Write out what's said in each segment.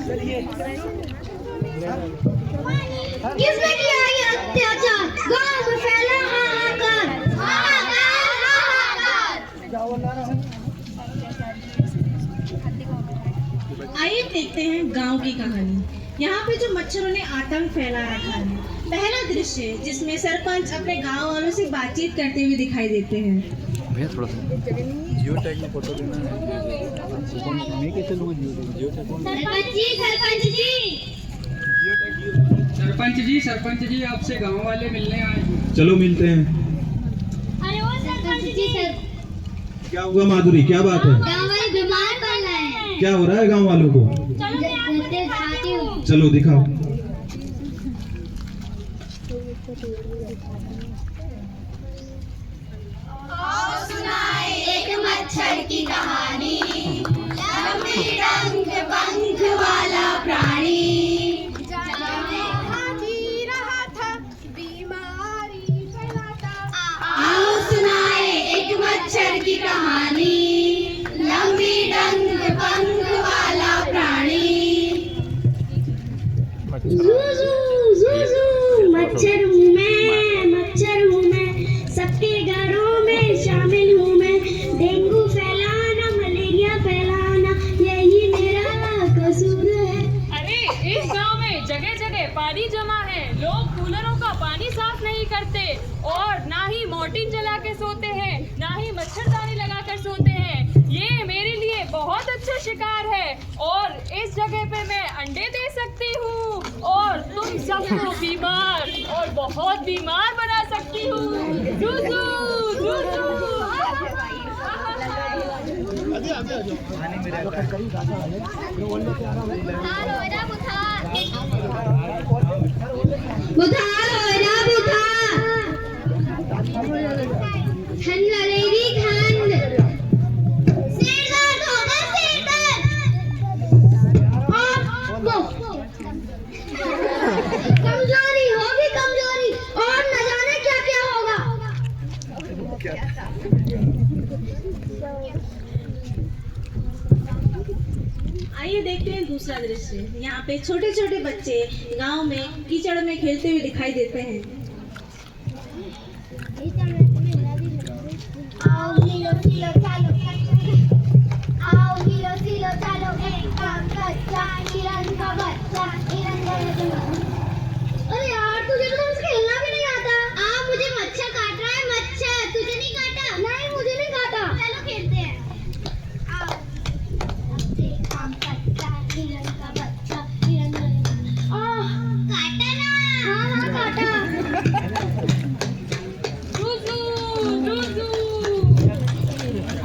किसने किया ये अत्याचार? गांव में फैला हाहाकार, आइए देखते हैं गांव की कहानी। यहाँ पे जो मच्छरों ने आतंक फैला रखा है। पहला दृश्य जिसमें सरपंच अपने गांव वालों से बातचीत करते हुए दिखाई देते हैं। भैया थोड़ा सा जियो टैग में फोटो देना है। मैं कैसे लूँगा जियो टैग? सरपंच जी आपसे गांव वाले मिलने आए हैं। चलो मिलते हैं। अरे वो सरपंच जी, क्या हुआ माधुरी, क्या बात है? गांव वाले बीमार पड़ रहे हैं। क्या हो रहा है गांव वालों को? चलो मैं आपको दिखाती हूँ। चलो दिखाओ। एक मच्छर की कहानी, लंबी डंक पंख वाला प्राणी, आओ सुनाए एक मच्छर की कहानी, लंबी डंक पंख वाला प्राणी। मच्छर हूँ मैं, सबके घरों में शामिल हूँ मैं। डेंगू फैलाना, मलेरिया फैलाना, यही मेरा कसूर है। अरे इस गांव में जगह जगह पानी जमा है। लोग कूलरों का पानी साफ नहीं करते और ना ही मोर्टिन जला के सोते हैं, ना ही मच्छरदानी लगा कर सोते हैं। ये मेरे लिए बहुत अच्छा शिकार है और इस जगह पे मैं अंडे दे सकती हूँ और तुम सबको बीमार और बहुत बीमार बना सकती हूँ। ठंड लगेगी, ठंड। सिर दर्द होगा, सिर दर्द। कमजोरी होगी, कमजोरी, और न जाने क्या क्या होगा। आइए देखते हैं दूसरा दृश्य। यहाँ पे छोटे छोटे बच्चे गांव में कीचड़ में खेलते हुए दिखाई देते हैं। आओ लीलो लीलो चालो, आओ लीलो लीलो चालो, एक काम कच्चा हिरन का बच्चा, हिरन का। अरे यार तुझे तो हमसे खेलना भी नहीं आता। मुझे मच्छर काट रहा है, मच्छर। तुझे नहीं काटा? नहीं मुझे नहीं काटा। चलो खेलते हैं। आओ, एक काम कच्चा हिरन का बच्चा, हिरन का। काटा ना? हाँ काटा।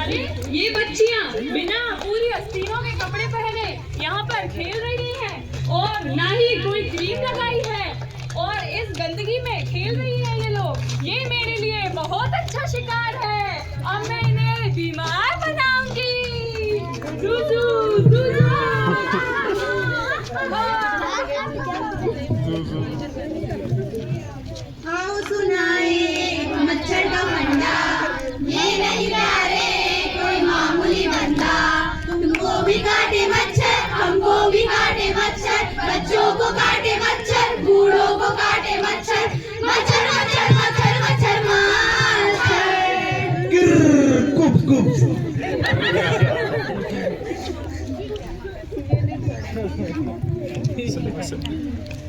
अरे ये बच्चियां बिना पूरी आस्तीनों के कपड़े पहने यहाँ पर खेल रही हैं और ना ही कोई क्रीम लगाई है और इस गंदगी में खेल रही है ये लोग। ये मेरे लिए बहुत अच्छा शिकार है। अब मैं इन्हें बीमार बनाऊंगी। आओ सुनाए मच्छर का फंडा, ये नहीं प्यारे कोई मामूली बंदा। तुमको भी काटे मच्छर, हमको भी काटे मच्छर, बच्चों को काटे मच्छर, बूढ़ों को काटे मच्छर, मच्छर मच्छर मच्छर मच्छर मच्छर। गुप गुप।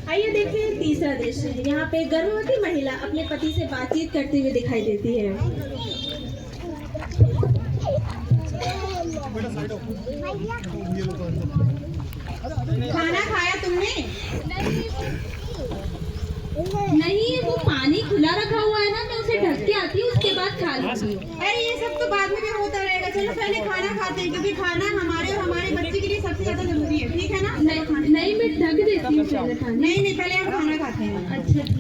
आइए देखते हैं तीसरा दृश्य। यहाँ पे गर्भवती महिला अपने पति से बातचीत करते हुए दिखाई देती है। खाना खाया तुमने? नहीं, वो पानी खुला रखा हुआ है ना, मैं उसे ढक के आती हूँ, उसके बाद खा लूंगी। अरे ये सब तो बाद में भी होता रहेगा। चलो पहले खाना खाते हैं, क्योंकि खाना हमारे और हमारे बच्चे के लिए सबसे ज्यादा जरूरी है। ठीक है ना? नहीं मैं ढक देती हूँ पहले खाना। नहीं पहले हम खाना खाते हैं। अच्छा ठीक।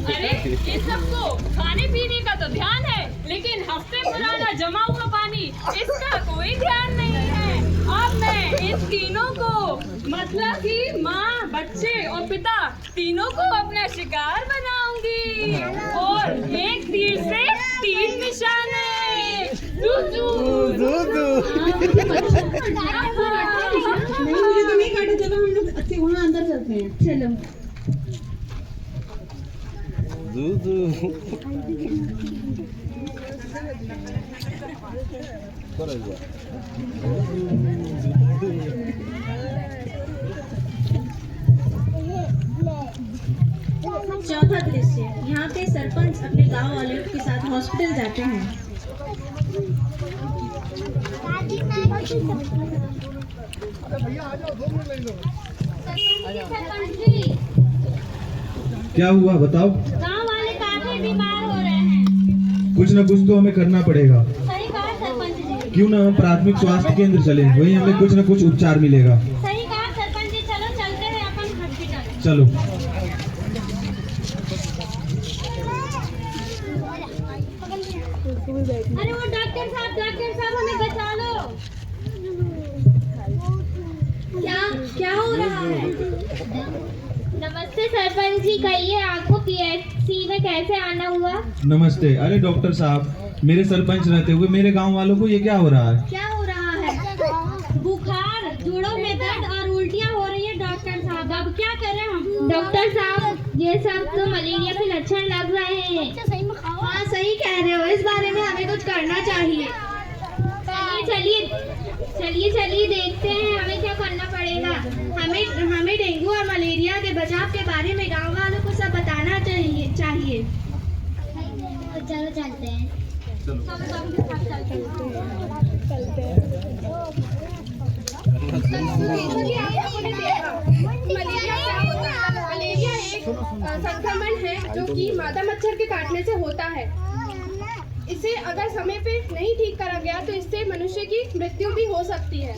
अरे इन सबको खाने पीने का तो ध्यान है, लेकिन हफ्ते पुराना जमा हुआ पानी इसका कोई ध्यान नहीं है। अब मैं इन तीनों को, मतलब कि माँ, बच्चे और पिता, तीनों को अपना शिकार बनाऊंगी और एक तीर से 3 निशाने। चलो चौथा दृश्य, यहाँ पे सरपंच अपने गांव वालों के साथ हॉस्पिटल जाते हैं। क्या हुआ बताओ। गांव वाले काफी बीमार हो रहे हैं। कुछ ना कुछ तो हमें करना पड़ेगा। सही कहा सरपंच जी। क्यों ना हम प्राथमिक स्वास्थ्य केंद्र चले, वहीं हमें कुछ ना कुछ उपचार मिलेगा। सही कहा सरपंच जी, चलो चलते हैं अपन हॉस्पिटल। चलो। अरे वो डॉक्टर साहब हमें बचा लो। क्या हो रहा है? नमस्ते सरपंच जी, कहिए आपको पीएचसी में कैसे आना हुआ? नमस्ते। अरे डॉक्टर साहब, मेरे सरपंच रहते हुए मेरे गांव वालों को ये क्या हो रहा है? क्या हो रहा है? बुखार, जोड़ों में दर्द और उल्टियाँ हो रही है डॉक्टर साहब। अब क्या करें हम? डॉक्टर साहब, ये सब तो मलेरिया के लक्षण लग रहे हैं। हाँ सही कह रहे हो, इस बारे में हमें कुछ करना चाहिए। चलिए देखते हैं हमें क्या करना पड़ेगा। हमें डेंगू और मलेरिया के बचाव के बारे में गांव वालों को सब बताना चाहिए। चलो चलते हैं। मलेरिया एक संक्रमण है जो कि मादा मच्छर के काटने से होता है। इसे अगर समय पे नहीं ठीक करा गया तो इससे मनुष्य की मृत्यु भी हो सकती है।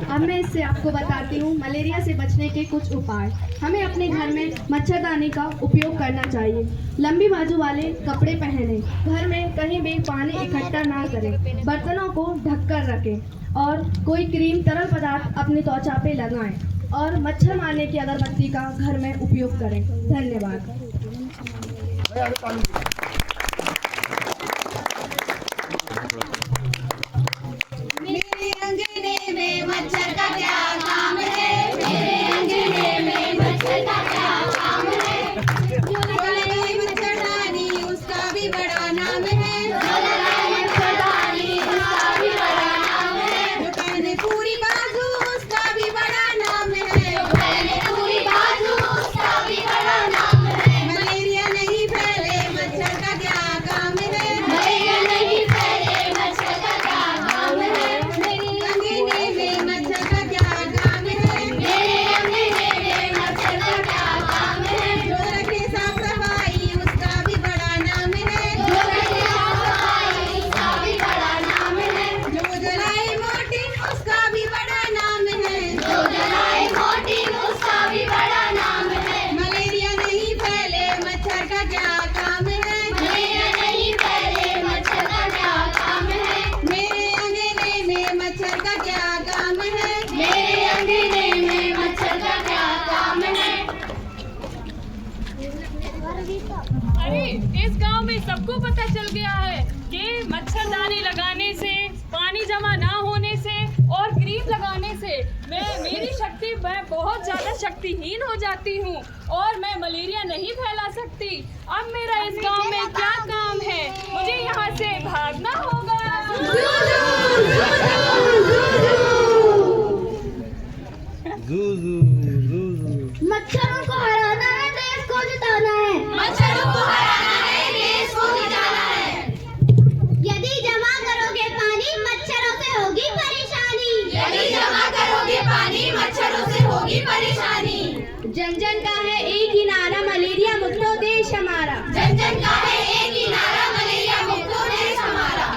अब मैं इससे आपको बताती हूँ मलेरिया से बचने के कुछ उपाय। हमें अपने घर में मच्छरदानी का उपयोग करना चाहिए। लंबी बाजू वाले कपड़े पहनें। घर में कहीं भी पानी इकट्ठा ना करें। बर्तनों को ढककर रखें और कोई क्रीम तरल पदार्थ अपनी त्वचा पे लगाएं और मच्छर मारने की अगरबत्ती का घर में उपयोग करें। धन्यवाद। मेरे अंगने में मच्छर का क्या काम है? मेरे अंगने में मच्छर का क्या काम है? जो लगाए मच्छरदानी उसका भी बड़ा नाम है। जो लगाए मच्छरदानी उसका भी बड़ा नाम है। जो पहने पूरी बाजू उसका भी बड़ा नाम है। जो पहने पूरी बाजू उसका भी बड़ा नाम है। मलेरिया नहीं फैले मच्छर का क्या काम है? मलेरिया नहीं फैले मच्छर का क्या काम है? मेरे अंगने में मच्छर का क्या काम है? मेरे अंगने में मच्छर का क्या काम है? जो रखे साफ सफाई उसका भी बड़ा नाम है। जो रखे साफ सफाई उसका भी बड़ा नाम है। जो जलाए मोर्टिन उसका भी बड़ा नाम है। जो जलाए मोर्टिन उसका भी बड़ा नाम है। मलेरिया नहीं फैले मच्छर का क्या काम है? मलेरिया नहीं फैले मच्छर का क्या काम है? मेरे अंगने में मच्छर का क्या काम है? मेरे अंगने में मच्छर का क्या काम है? अरे इस गांव में सबको पता चल गया है कि मच्छरदानी लगाने से, पानी जमा ना होने से और क्रीम लगाने से मैं बहुत ज़्यादा शक्तिहीन हो जाती हूँ और मैं मलेरिया नहीं फैला सकती। अब मेरा इस गांव में क्या काम है? मुझे यहाँ से भागना होगा। मच्छरों को हराना है, देश को जिताना है। मच्छरों को हराना है, देश को जिताना है। यदि जमा करोगे पानी मच्छरों से होगी परेशानी। यदि जमा करोगे पानी मच्छरों से होगी परेशानी। जन जन का है एक ही नारा, मलेरिया मुक्त देश हमारा। जन जन का है एक ही नारा, मलेरिया मुक्त देश हमारा।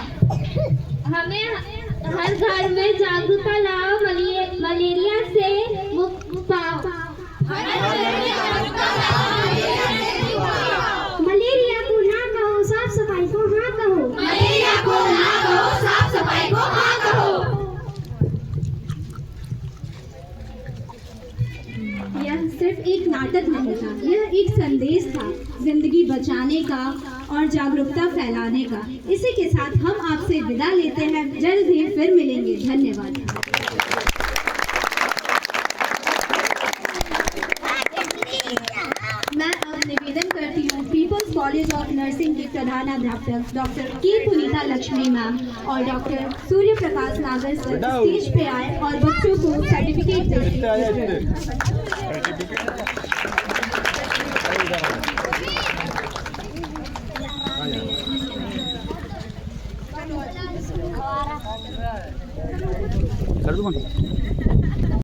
हमें हर घर में जागरूकता लाओ, मलेरिया से मुक्त पाओ। मलेरिया को ना कहो, साफ सफाई को हाँ कहो। मलेरिया को ना कहो, साफ सफाई को हाँ कहो। यह सिर्फ एक नाटक घातक नहीं था, यह एक संदेश था जिंदगी बचाने का और जागरूकता फैलाने का। इसी के साथ हम आपसे विदा लेते हैं, जल्द ही फिर मिलेंगे। धन्यवाद। मैं अब निवेदन करती हूँ पीपल्स कॉलेज ऑफ नर्सिंग की प्रधानाध्यापक डॉक्टर के पुनीता लक्ष्मी मैम और डॉक्टर सूर्य प्रकाश नागर सर स्टेज पे आए और बच्चों को सर्टिफिकेट कर दूँ